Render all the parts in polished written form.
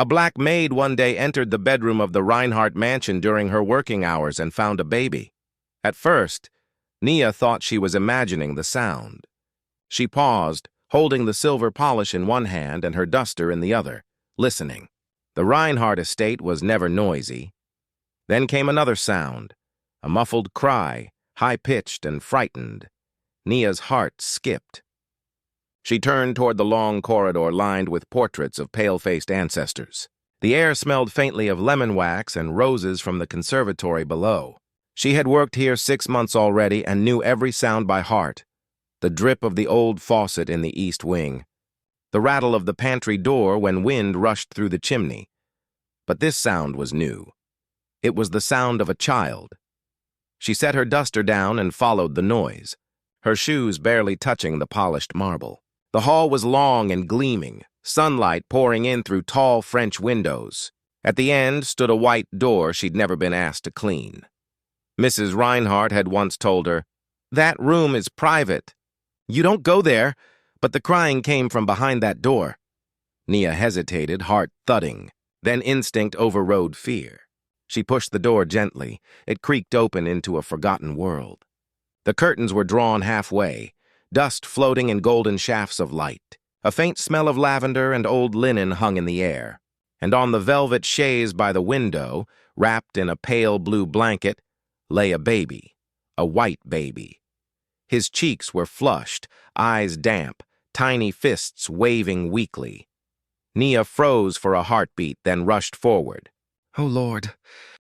A black maid one day entered the bedroom of the Reinhardt mansion during her working hours and found a baby. At first, Nia thought she was imagining the sound. She paused, holding the silver polish in one hand and her duster in the other, listening. The Reinhardt estate was never noisy. Then came another sound, a muffled cry, high-pitched and frightened. Nia's heart skipped. She turned toward the long corridor lined with portraits of pale-faced ancestors. The air smelled faintly of lemon wax and roses from the conservatory below. She had worked here 6 months already and knew every sound by heart. The drip of the old faucet in the east wing. The rattle of the pantry door when wind rushed through the chimney. But this sound was new. It was the sound of a child. She set her duster down and followed the noise, her shoes barely touching the polished marble. The hall was long and gleaming, sunlight pouring in through tall French windows. At the end stood a white door she'd never been asked to clean. Mrs. Reinhardt had once told her, "That room is private. You don't go there," but the crying came from behind that door. Nia hesitated, heart thudding. Then instinct overrode fear. She pushed the door gently. It creaked open into a forgotten world. The curtains were drawn halfway, dust floating in golden shafts of light. A faint smell of lavender and old linen hung in the air. And on the velvet chaise by the window, wrapped in a pale blue blanket, lay a baby, a white baby. His cheeks were flushed, eyes damp, tiny fists waving weakly. Nia froze for a heartbeat, then rushed forward. "Oh, Lord.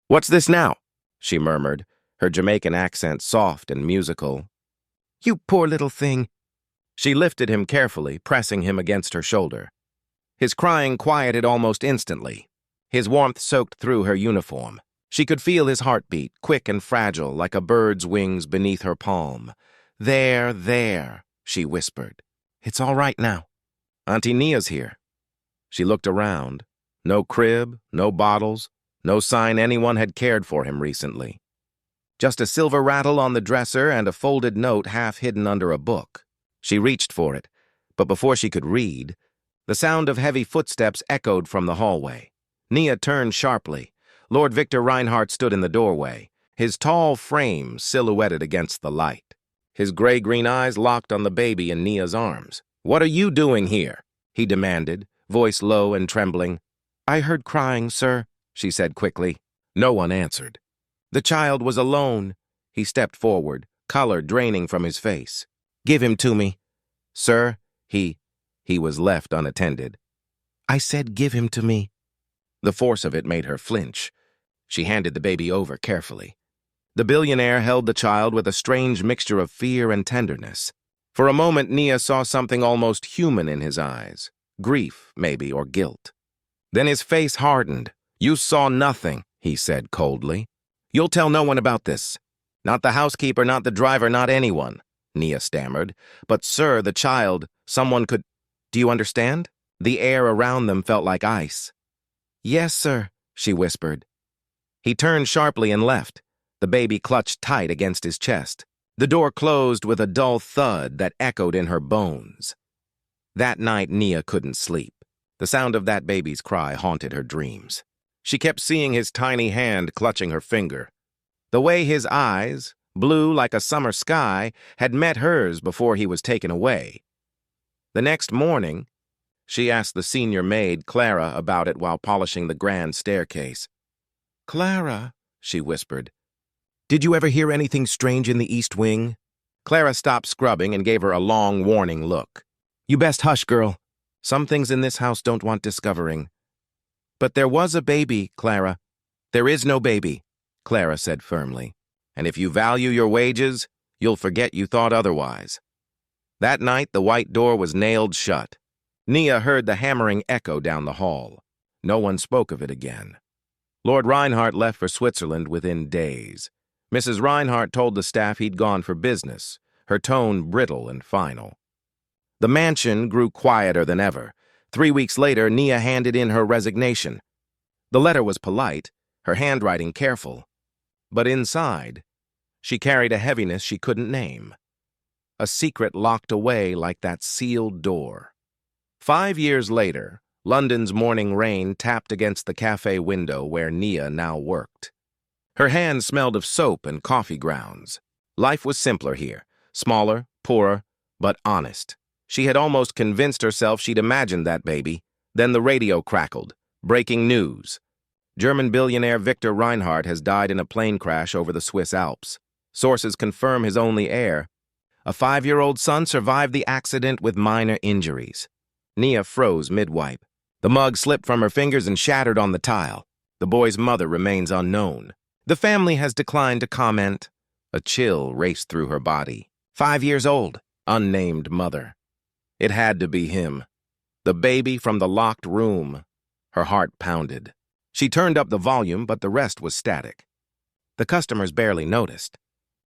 What's this now?" she murmured, her Jamaican accent soft and musical. "You poor little thing." She lifted him carefully, pressing him against her shoulder. His crying quieted almost instantly. His warmth soaked through her uniform. She could feel his heartbeat, quick and fragile, like a bird's wings beneath her palm. There, she whispered. "It's all right now. Auntie Nia's here." She looked around. No crib, no bottles, no sign anyone had cared for him recently. Just a silver rattle on the dresser and a folded note half hidden under a book. She reached for it, but before she could read, the sound of heavy footsteps echoed from the hallway. Nia turned sharply. Lord Victor Reinhardt stood in the doorway, his tall frame silhouetted against the light. His gray-green eyes locked on the baby in Nia's arms. "What are you doing here?" he demanded, voice low and trembling. "I heard crying, sir," she said quickly. No one answered. The child was alone. He stepped forward, color draining from his face. "Give him to me." "Sir, he was left unattended." "I said give him to me." The force of it made her flinch. She handed the baby over carefully. The billionaire held the child with a strange mixture of fear and tenderness. For a moment, Nia saw something almost human in his eyes. Grief, maybe, or guilt. Then his face hardened. "You saw nothing," he said coldly. "You'll tell no one about this. Not the housekeeper, not the driver, not anyone," Nia stammered. "But, sir, the child, someone could... Do you understand?" The air around them felt like ice. "Yes, sir," she whispered. He turned sharply and left. The baby clutched tight against his chest. The door closed with a dull thud that echoed in her bones. That night, Nia couldn't sleep. The sound of that baby's cry haunted her dreams. She kept seeing his tiny hand clutching her finger. The way his eyes, blue like a summer sky, had met hers before he was taken away. The next morning, she asked the senior maid, Clara, about it while polishing the grand staircase. "Clara," she whispered, "did you ever hear anything strange in the East Wing?" Clara stopped scrubbing and gave her a long, warning look. "You best hush, girl. Some things in this house don't want discovering." "But there was a baby, Clara." "There is no baby," Clara said firmly. "And if you value your wages, you'll forget you thought otherwise." That night, the white door was nailed shut. Nia heard the hammering echo down the hall. No one spoke of it again. Lord Reinhardt left for Switzerland within days. Mrs. Reinhardt told the staff he'd gone for business, her tone brittle and final. The mansion grew quieter than ever. 3 weeks later, Nia handed in her resignation. The letter was polite, her handwriting careful. But inside, she carried a heaviness she couldn't name. A secret locked away like that sealed door. 5 years later, London's morning rain tapped against the cafe window where Nia now worked. Her hands smelled of soap and coffee grounds. Life was simpler here, smaller, poorer, but honest. She had almost convinced herself she'd imagined that baby. Then the radio crackled. Breaking news. German billionaire Victor Reinhardt has died in a plane crash over the Swiss Alps. Sources confirm his only heir. A 5-year-old son survived the accident with minor injuries. Nia froze mid-wipe. The mug slipped from her fingers and shattered on the tile. The boy's mother remains unknown. The family has declined to comment. A chill raced through her body. 5 years old, unnamed mother. It had to be him. The baby from the locked room. Her heart pounded. She turned up the volume, but the rest was static. The customers barely noticed.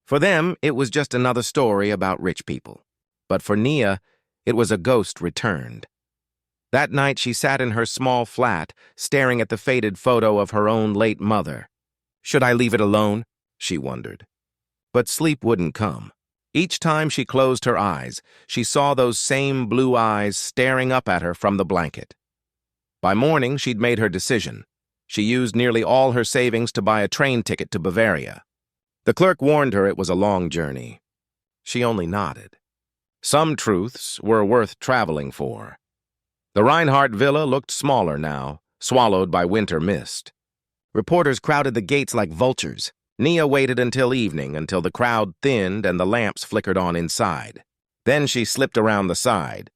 For them, it was just another story about rich people. But for Nia, it was a ghost returned. That night, she sat in her small flat, staring at the faded photo of her own late mother. Should I leave it alone? She wondered. But sleep wouldn't come. Each time she closed her eyes, she saw those same blue eyes staring up at her from the blanket. By morning, she'd made her decision. She used nearly all her savings to buy a train ticket to Bavaria. The clerk warned her it was a long journey. She only nodded. Some truths were worth traveling for. The Reinhardt villa looked smaller now, swallowed by winter mist. Reporters crowded the gates like vultures. Nia waited until evening, until the crowd thinned and the lamps flickered on inside. Then she slipped around the side.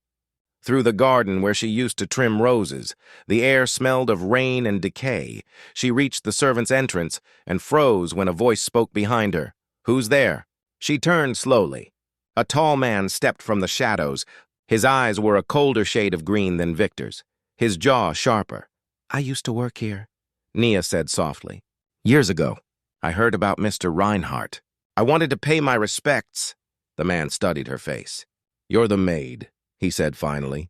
Through the garden where she used to trim roses, the air smelled of rain and decay. She reached the servants' entrance and froze when a voice spoke behind her. "Who's there?" She turned slowly. A tall man stepped from the shadows. His eyes were a colder shade of green than Victor's, his jaw sharper. "I used to work here," Nia said softly. "Years ago. I heard about Mr. Reinhardt. I wanted to pay my respects." The man studied her face. "You're the maid," he said finally.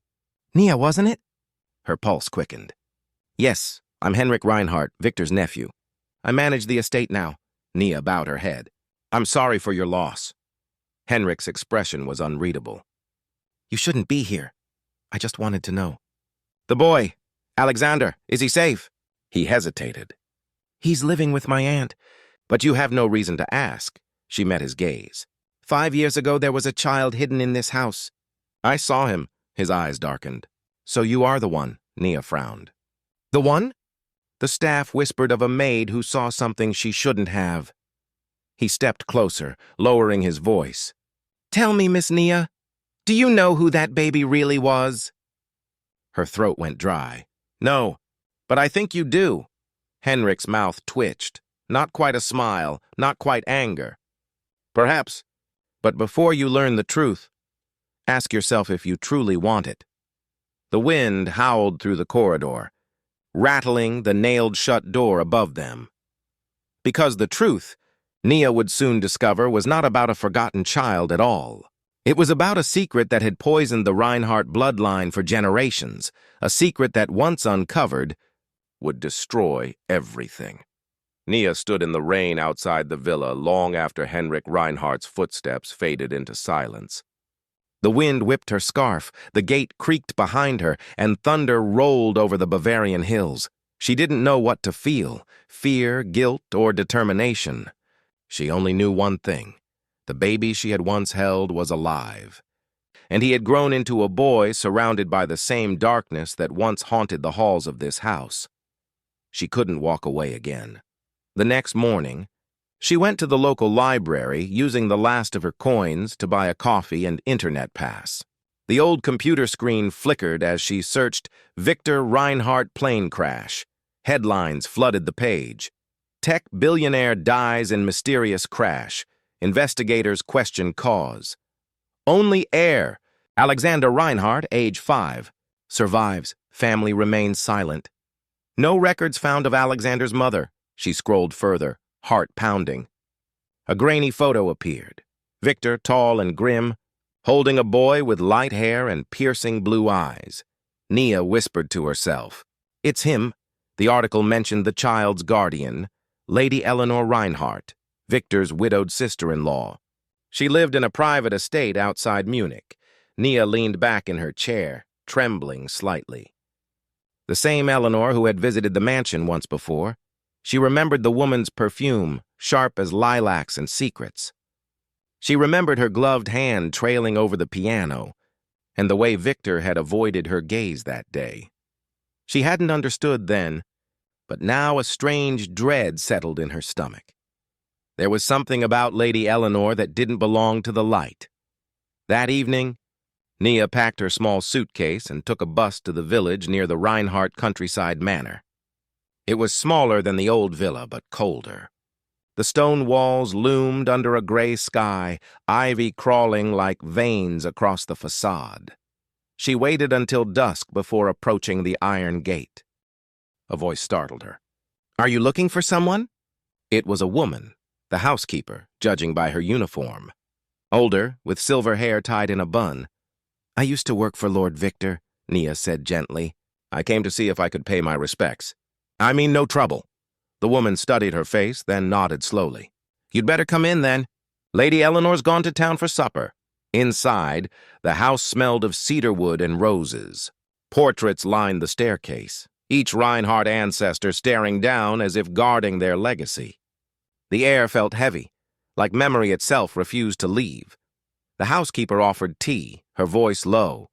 "Nia, wasn't it?" Her pulse quickened. "Yes, I'm Henrik Reinhardt, Victor's nephew. I manage the estate now." Nia bowed her head. "I'm sorry for your loss." Henrik's expression was unreadable. "You shouldn't be here. I just wanted to know." "The boy, Alexander, is he safe?" He hesitated. "He's living with my aunt." "But you have no reason to ask." She met his gaze. 5 years ago, there was a child hidden in this house. "I saw him." His eyes darkened. "So you are the one," Nia frowned. "The one?" The staff whispered of a maid who saw something she shouldn't have. He stepped closer, lowering his voice. "Tell me, Miss Nia, do you know who that baby really was?" Her throat went dry. "No, but I think you do." Henrik's mouth twitched. Not quite a smile, not quite anger. "Perhaps, but before you learn the truth, ask yourself if you truly want it." The wind howled through the corridor, rattling the nailed-shut door above them. Because the truth, Nia would soon discover, was not about a forgotten child at all. It was about a secret that had poisoned the Reinhardt bloodline for generations, a secret that, once uncovered, would destroy everything. Nia stood in the rain outside the villa long after Henrik Reinhardt's footsteps faded into silence. The wind whipped her scarf, the gate creaked behind her, and thunder rolled over the Bavarian hills. She didn't know what to feel, fear, guilt, or determination. She only knew one thing. The baby she had once held was alive. And he had grown into a boy surrounded by the same darkness that once haunted the halls of this house. She couldn't walk away again. The next morning, she went to the local library, using the last of her coins to buy a coffee and internet pass. The old computer screen flickered as she searched Victor Reinhardt plane crash. Headlines flooded the page. Tech billionaire dies in mysterious crash. Investigators question cause. Only heir, Alexander Reinhardt, age 5, survives. Family remains silent. No records found of Alexander's mother. She scrolled further, heart pounding. A grainy photo appeared. Victor, tall and grim, holding a boy with light hair and piercing blue eyes. Nia whispered to herself. "It's him." The article mentioned the child's guardian, Lady Eleanor Reinhardt, Victor's widowed sister-in-law. She lived in a private estate outside Munich. Nia leaned back in her chair, trembling slightly. The same Eleanor who had visited the mansion once before. She remembered the woman's perfume, sharp as lilacs and secrets. She remembered her gloved hand trailing over the piano, and the way Victor had avoided her gaze that day. She hadn't understood then, but now a strange dread settled in her stomach. There was something about Lady Eleanor that didn't belong to the light. That evening, Nia packed her small suitcase and took a bus to the village near the Reinhardt countryside manor. It was smaller than the old villa, but colder. The stone walls loomed under a gray sky, ivy crawling like veins across the facade. She waited until dusk before approaching the iron gate. A voice startled her. "Are you looking for someone?" It was a woman, the housekeeper, judging by her uniform. Older, with silver hair tied in a bun. "I used to work for Lord Victor," Nia said gently. "I came to see if I could pay my respects." "I mean no trouble." The woman studied her face, then nodded slowly. "You'd better come in, then. Lady Eleanor's gone to town for supper." Inside, the house smelled of cedarwood and roses. Portraits lined the staircase, each Reinhardt ancestor staring down as if guarding their legacy. The air felt heavy, like memory itself refused to leave. The housekeeper offered tea, her voice low.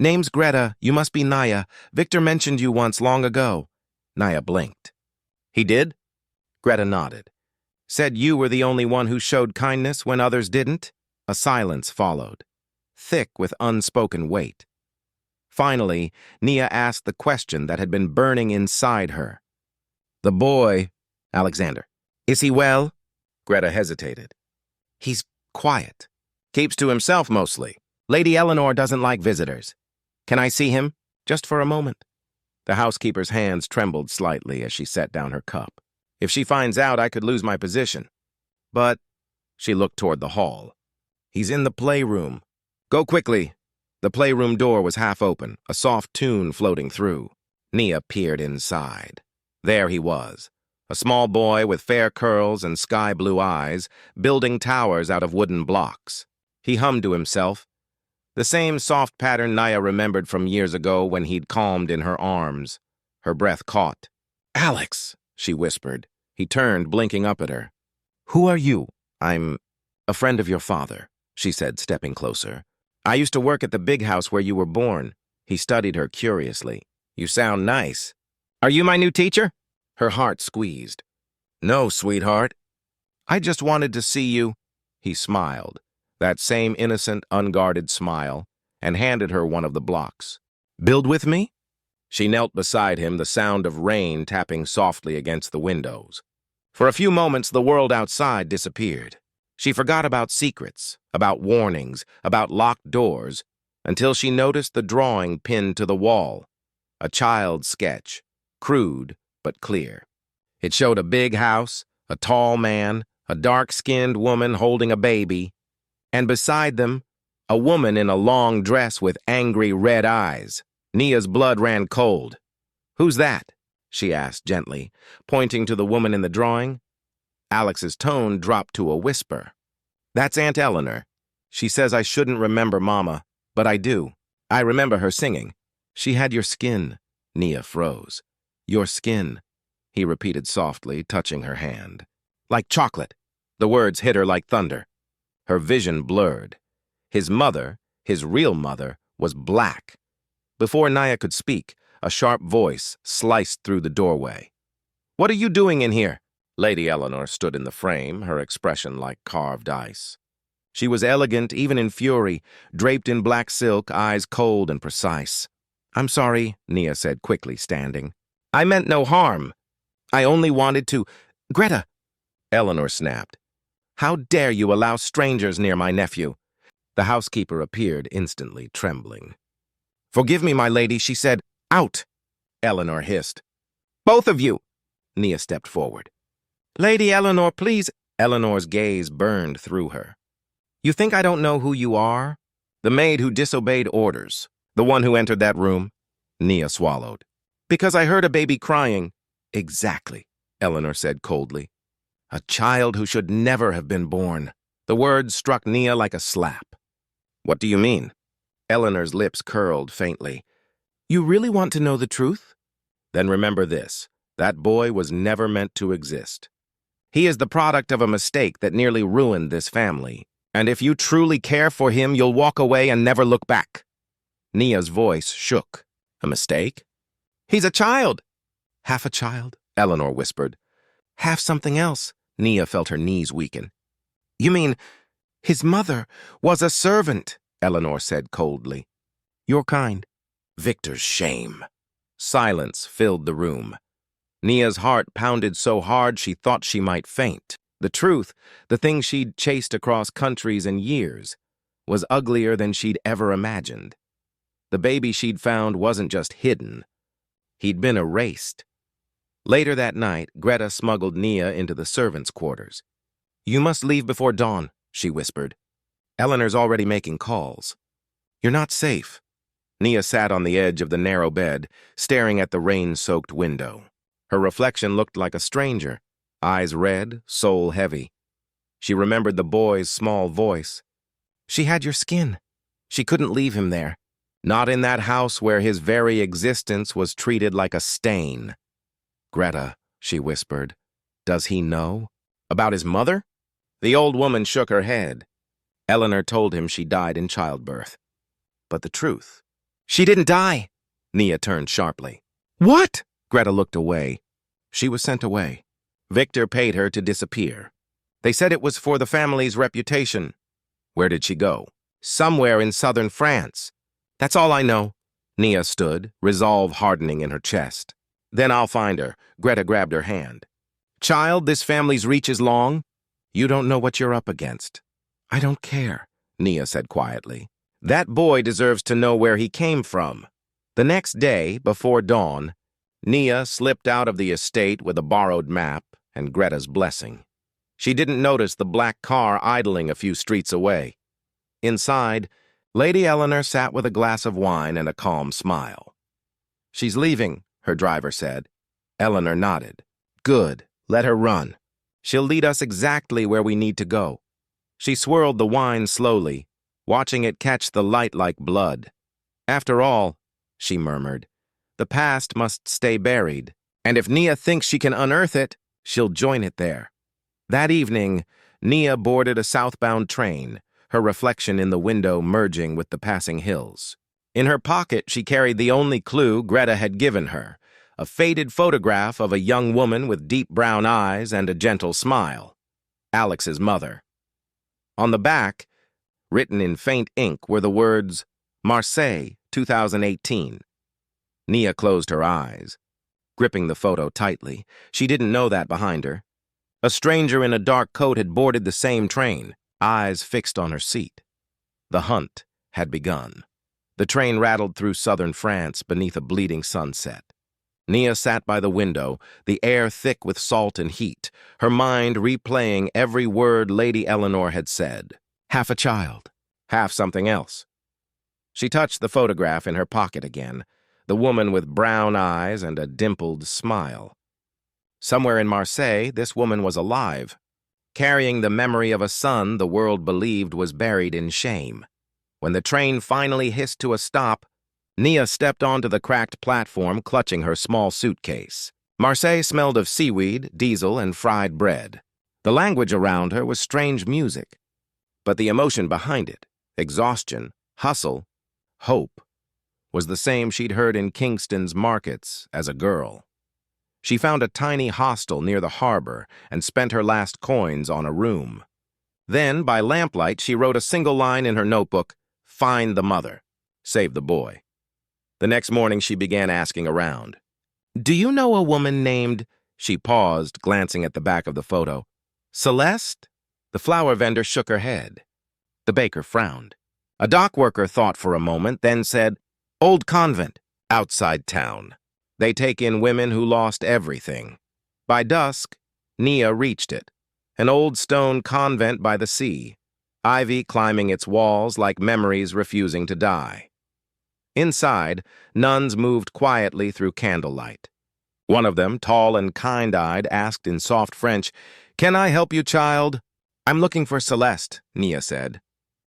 "Name's Greta. You must be Nia. Victor mentioned you once long ago." Nia blinked. "He did?" Greta nodded. "Said you were the only one who showed kindness when others didn't?" A silence followed, thick with unspoken weight. Finally, Nia asked the question that had been burning inside her. "The boy, Alexander, is he well?" Greta hesitated. "He's quiet. Keeps to himself mostly. Lady Eleanor doesn't like visitors. Can I see him? Just for a moment?" The housekeeper's hands trembled slightly as she set down her cup. "If she finds out, I could lose my position." "But," she looked toward the hall. "He's in the playroom. Go quickly." The playroom door was half open, a soft tune floating through. Nia peered inside. There he was, a small boy with fair curls and sky-blue eyes, building towers out of wooden blocks. He hummed to himself, the same soft pattern Nia remembered from years ago when he'd calmed in her arms. Her breath caught. "Alex," she whispered. He turned, blinking up at her. "Who are you?" "I'm a friend of your father," she said, stepping closer. "I used to work at the big house where you were born." He studied her curiously. "You sound nice. Are you my new teacher?" Her heart squeezed. "No, sweetheart. I just wanted to see you." He smiled, that same innocent, unguarded smile, and handed her one of the blocks. "Build with me?" She knelt beside him, the sound of rain tapping softly against the windows. For a few moments, the world outside disappeared. She forgot about secrets, about warnings, about locked doors, until she noticed the drawing pinned to the wall. A child's sketch, crude but clear. It showed a big house, a tall man, a dark-skinned woman holding a baby, and beside them, a woman in a long dress with angry red eyes. Nia's blood ran cold. "Who's that?" she asked gently, pointing to the woman in the drawing. Alex's tone dropped to a whisper. "That's Aunt Eleanor. She says I shouldn't remember Mama, but I do. I remember her singing. She had your skin." Nia froze. "Your skin," he repeated softly, touching her hand. "Like chocolate." The words hit her like thunder. Her vision blurred. His mother, his real mother, was black. Before Nia could speak, a sharp voice sliced through the doorway. "What are you doing in here?" Lady Eleanor stood in the frame, her expression like carved ice. She was elegant even in fury, draped in black silk, eyes cold and precise. "I'm sorry," Nia said quickly, standing. "I meant no harm. I only wanted to—" "Greta!" Eleanor snapped. "How dare you allow strangers near my nephew?" The housekeeper appeared instantly, trembling. "Forgive me, my lady," she said. "Out!" Eleanor hissed. "Both of you!" Nia stepped forward. "Lady Eleanor, please." Eleanor's gaze burned through her. "You think I don't know who you are? The maid who disobeyed orders. The one who entered that room?" Nia swallowed. "Because I heard a baby crying." "Exactly," Eleanor said coldly. "A child who should never have been born." The words struck Nia like a slap. "What do you mean?" Eleanor's lips curled faintly. "You really want to know the truth?" Then remember this, that boy was never meant to exist. He is the product of a mistake that nearly ruined this family. And if you truly care for him, you'll walk away and never look back. Nia's voice shook. A mistake? He's a child. Half a child, Eleanor whispered. Half something else. Nia felt her knees weaken. You mean, his mother was a servant, Eleanor said coldly. Your kind. Victor's shame. Silence filled the room. Nia's heart pounded so hard she thought she might faint. The truth, the thing she'd chased across countries and years, was uglier than she'd ever imagined. The baby she'd found wasn't just hidden. He'd been erased. Later that night, Greta smuggled Nia into the servants' quarters. You must leave before dawn, she whispered. Eleanor's already making calls. You're not safe. Nia sat on the edge of the narrow bed, staring at the rain-soaked window. Her reflection looked like a stranger, eyes red, soul heavy. She remembered the boy's small voice. She had your skin. She couldn't leave him there. Not in that house where his very existence was treated like a stain. Greta, she whispered, does he know? About his mother? The old woman shook her head. Eleanor told him she died in childbirth. But the truth. She didn't die. Nia turned sharply. What? Greta looked away. She was sent away. Victor paid her to disappear. They said it was for the family's reputation. Where did she go? Somewhere in southern France. That's all I know. Nia stood, resolve hardening in her chest. Then I'll find her. Greta grabbed her hand. Child, this family's reach is long. You don't know what you're up against. I don't care, Nia said quietly. That boy deserves to know where he came from. The next day, before dawn, Nia slipped out of the estate with a borrowed map and Greta's blessing. She didn't notice the black car idling a few streets away. Inside, Lady Eleanor sat with a glass of wine and a calm smile. She's leaving, her driver said. Eleanor nodded. Good, let her run. She'll lead us exactly where we need to go. She swirled the wine slowly, watching it catch the light like blood. After all, she murmured, the past must stay buried, and if Nia thinks she can unearth it, she'll join it there. That evening, Nia boarded a southbound train, her reflection in the window merging with the passing hills. In her pocket, she carried the only clue Greta had given her, a faded photograph of a young woman with deep brown eyes and a gentle smile. Alex's mother. On the back, written in faint ink, were the words, Marseille, 2018. Nia closed her eyes, gripping the photo tightly. She didn't know that behind her. A stranger in a dark coat had boarded the same train, eyes fixed on her seat. The hunt had begun. The train rattled through southern France beneath a bleeding sunset. Nia sat by the window, the air thick with salt and heat, her mind replaying every word Lady Eleanor had said. Half a child, half something else. She touched the photograph in her pocket again, the woman with brown eyes and a dimpled smile. Somewhere in Marseille, this woman was alive, carrying the memory of a son the world believed was buried in shame. When the train finally hissed to a stop, Nia stepped onto the cracked platform, clutching her small suitcase. Marseille smelled of seaweed, diesel, and fried bread. The language around her was strange music, but the emotion behind it, exhaustion, hustle, hope, was the same she'd heard in Kingston's markets as a girl. She found a tiny hostel near the harbor and spent her last coins on a room. Then, by lamplight, she wrote a single line in her notebook, "Find the mother. Save the boy." The next morning, she began asking around. Do you know a woman named... She paused, glancing at the back of the photo. Celeste? The flower vendor shook her head. The baker frowned. A dock worker thought for a moment, then said, Old convent, outside town. They take in women who lost everything. By dusk, Nia reached it. An old stone convent by the sea, ivy climbing its walls like memories refusing to die. Inside, nuns moved quietly through candlelight. One of them, tall and kind-eyed, asked in soft French, Can I help you, child? I'm looking for Celeste, Nia said.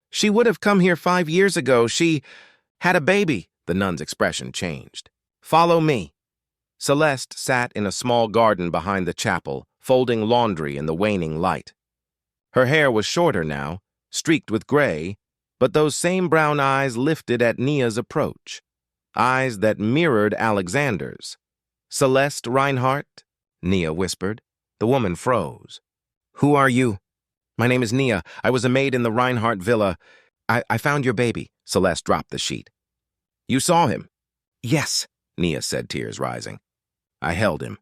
She would have come here 5 years ago. She had a baby. The nun's expression changed. Follow me. Celeste sat in a small garden behind the chapel, folding laundry in the waning light. Her hair was shorter now, streaked with gray, but those same brown eyes lifted at Nia's approach, eyes that mirrored Alexander's. "Celeste Reinhardt?" Nia whispered. The woman froze. "Who are you?" "My name is Nia. I was a maid in the Reinhardt villa. I found your baby." Celeste dropped the sheet. "You saw him?" "Yes," Nia said, tears rising. "I held him."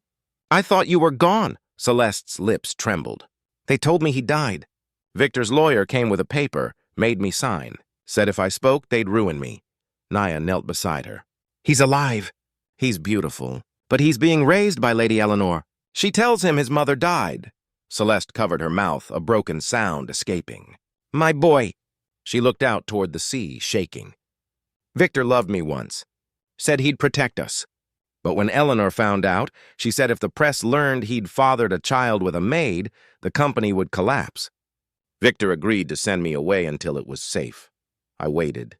"I thought you were gone." Celeste's lips trembled. "They told me he died. Victor's lawyer came with a paper, made me sign, said if I spoke, they'd ruin me." Nia knelt beside her. "He's alive." "He's beautiful, but he's being raised by Lady Eleanor. She tells him his mother died." Celeste covered her mouth, a broken sound escaping. "My boy." She looked out toward the sea, shaking. "Victor loved me once. Said he'd protect us. But when Eleanor found out, she said if the press learned he'd fathered a child with a maid, the company would collapse. Victor agreed to send me away until it was safe. I waited."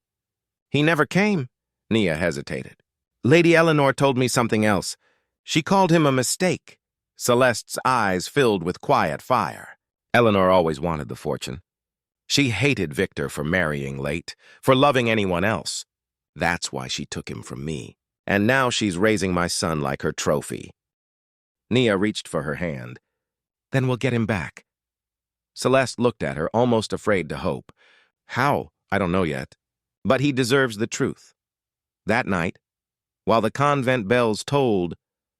"He never came." Nia hesitated. "Lady Eleanor told me something else. She called him a mistake." Celeste's eyes filled with quiet fire. Eleanor always wanted the fortune. She hated Victor for marrying late, for loving anyone else. That's why she took him from me. And now she's raising my son like her trophy. Nia reached for her hand. "Then we'll get him back." Celeste looked at her, almost afraid to hope. "How? I don't know yet. But he deserves the truth." That night, while the convent bells tolled,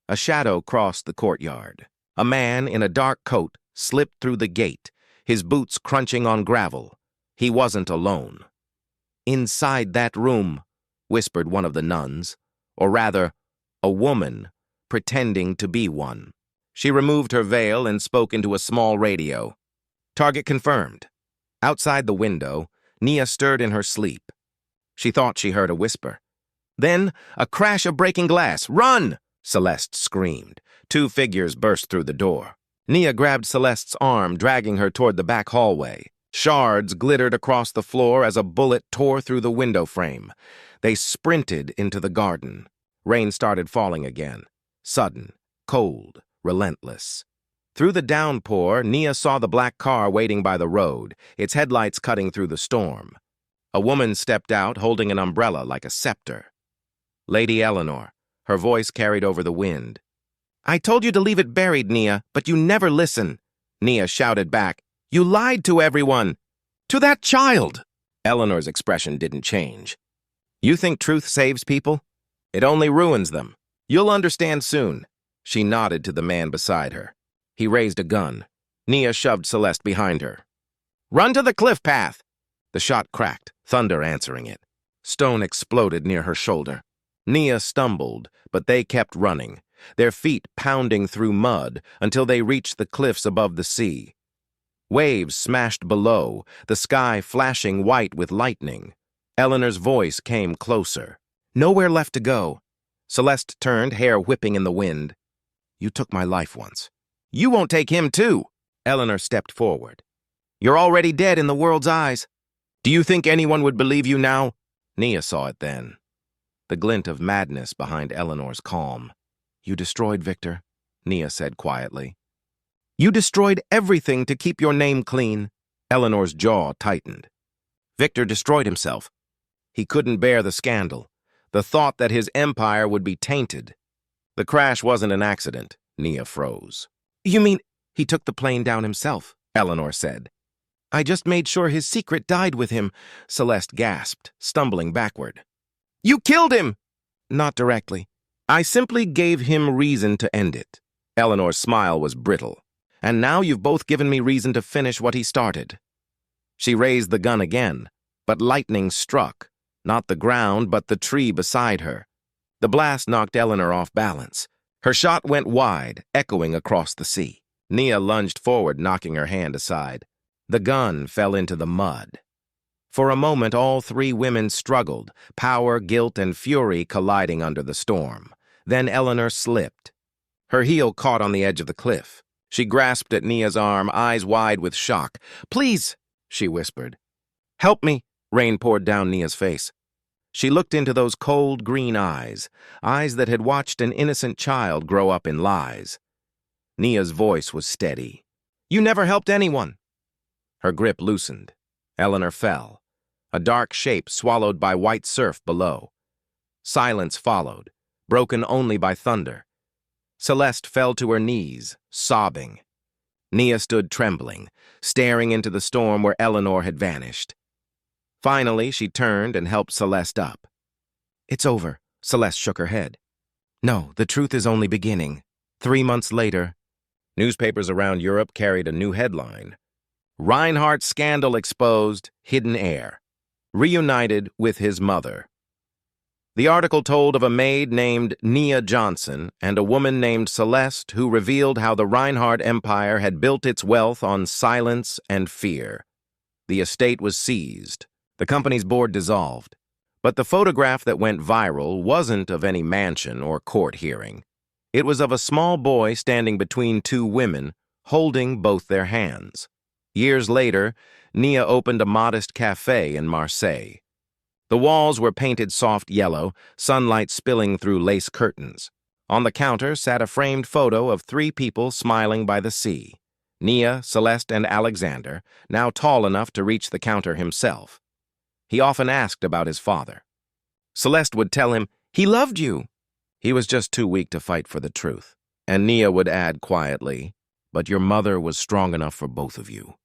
a shadow crossed the courtyard. A man in a dark coat slipped through the gate, his boots crunching on gravel. He wasn't alone. "Inside that room," whispered one of the nuns, or rather, a woman, pretending to be one. She removed her veil and spoke into a small radio. "Target confirmed." Outside the window, Nia stirred in her sleep. She thought she heard a whisper. Then, a crash of breaking glass. "Run!" Celeste screamed. Two figures burst through the door. Nia grabbed Celeste's arm, dragging her toward the back hallway. Shards glittered across the floor as a bullet tore through the window frame. They sprinted into the garden. Rain started falling again. Sudden, cold, relentless. Through the downpour, Nia saw the black car waiting by the road, its headlights cutting through the storm. A woman stepped out, holding an umbrella like a scepter. Lady Eleanor. Her voice carried over the wind. "I told you to leave it buried, Nia, but you never listen." Nia shouted back, "You lied to everyone! To that child!" Eleanor's expression didn't change. "You think truth saves people? It only ruins them. You'll understand soon." She nodded to the man beside her. He raised a gun. Nia shoved Celeste behind her. "Run to the cliff path!" The shot cracked, thunder answering it. Stone exploded near her shoulder. Nia stumbled, but they kept running, their feet pounding through mud until they reached the cliffs above the sea. Waves smashed below, the sky flashing white with lightning. Eleanor's voice came closer. "Nowhere left to go." Celeste turned, hair whipping in the wind. "You took my life once. You won't take him too." Eleanor stepped forward. "You're already dead in the world's eyes. Do you think anyone would believe you now?" Nia saw it then. The glint of madness behind Eleanor's calm. "You destroyed Victor," Nia said quietly. "You destroyed everything to keep your name clean." Eleanor's jaw tightened. "Victor destroyed himself. He couldn't bear the scandal, the thought that his empire would be tainted. The crash wasn't an accident." Nia froze. "You mean he took the plane down himself?" Eleanor said. "I just made sure his secret died with him," Celeste gasped, stumbling backward. "You killed him!" "Not directly. I simply gave him reason to end it." Eleanor's smile was brittle. "And now you've both given me reason to finish what he started." She raised the gun again, but lightning struck, not the ground, but the tree beside her. The blast knocked Eleanor off balance. Her shot went wide, echoing across the sea. Nia lunged forward, knocking her hand aside. The gun fell into the mud. For a moment, all three women struggled, power, guilt, and fury colliding under the storm. Then Eleanor slipped. Her heel caught on the edge of the cliff. She grasped at Nia's arm, eyes wide with shock. "Please," she whispered. "Help me." Rain poured down Nia's face. She looked into those cold green eyes, eyes that had watched an innocent child grow up in lies. Nia's voice was steady. "You never helped anyone." Her grip loosened. Eleanor fell, a dark shape swallowed by white surf below. Silence followed, broken only by thunder. Celeste fell to her knees, sobbing. Nia stood trembling, staring into the storm where Eleanor had vanished. Finally, she turned and helped Celeste up. "It's over," Celeste shook her head. "No, the truth is only beginning." 3 months later, newspapers around Europe carried a new headline. Reinhardt scandal exposed, hidden heir. Reunited with his mother. The article told of a maid named Nia Johnson and a woman named Celeste who revealed how the Reinhardt empire had built its wealth on silence and fear. The estate was seized. The company's board dissolved. But the photograph that went viral wasn't of any mansion or court hearing. It was of a small boy standing between two women, holding both their hands. Years later, Nia opened a modest cafe in Marseille. The walls were painted soft yellow, sunlight spilling through lace curtains. On the counter sat a framed photo of 3 people smiling by the sea. Nia, Celeste, and Alexander, now tall enough to reach the counter himself. He often asked about his father. Celeste would tell him, "He loved you." He was just too weak to fight for the truth. And Nia would add quietly, "But your mother was strong enough for both of you."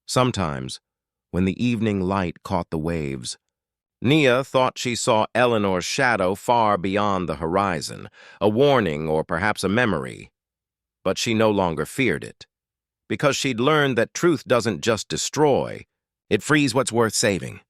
Sometimes, when the evening light caught the waves, Nia thought she saw Eleanor's shadow far beyond the horizon, a warning or perhaps a memory. But she no longer feared it, because she'd learned that truth doesn't just destroy, it frees what's worth saving.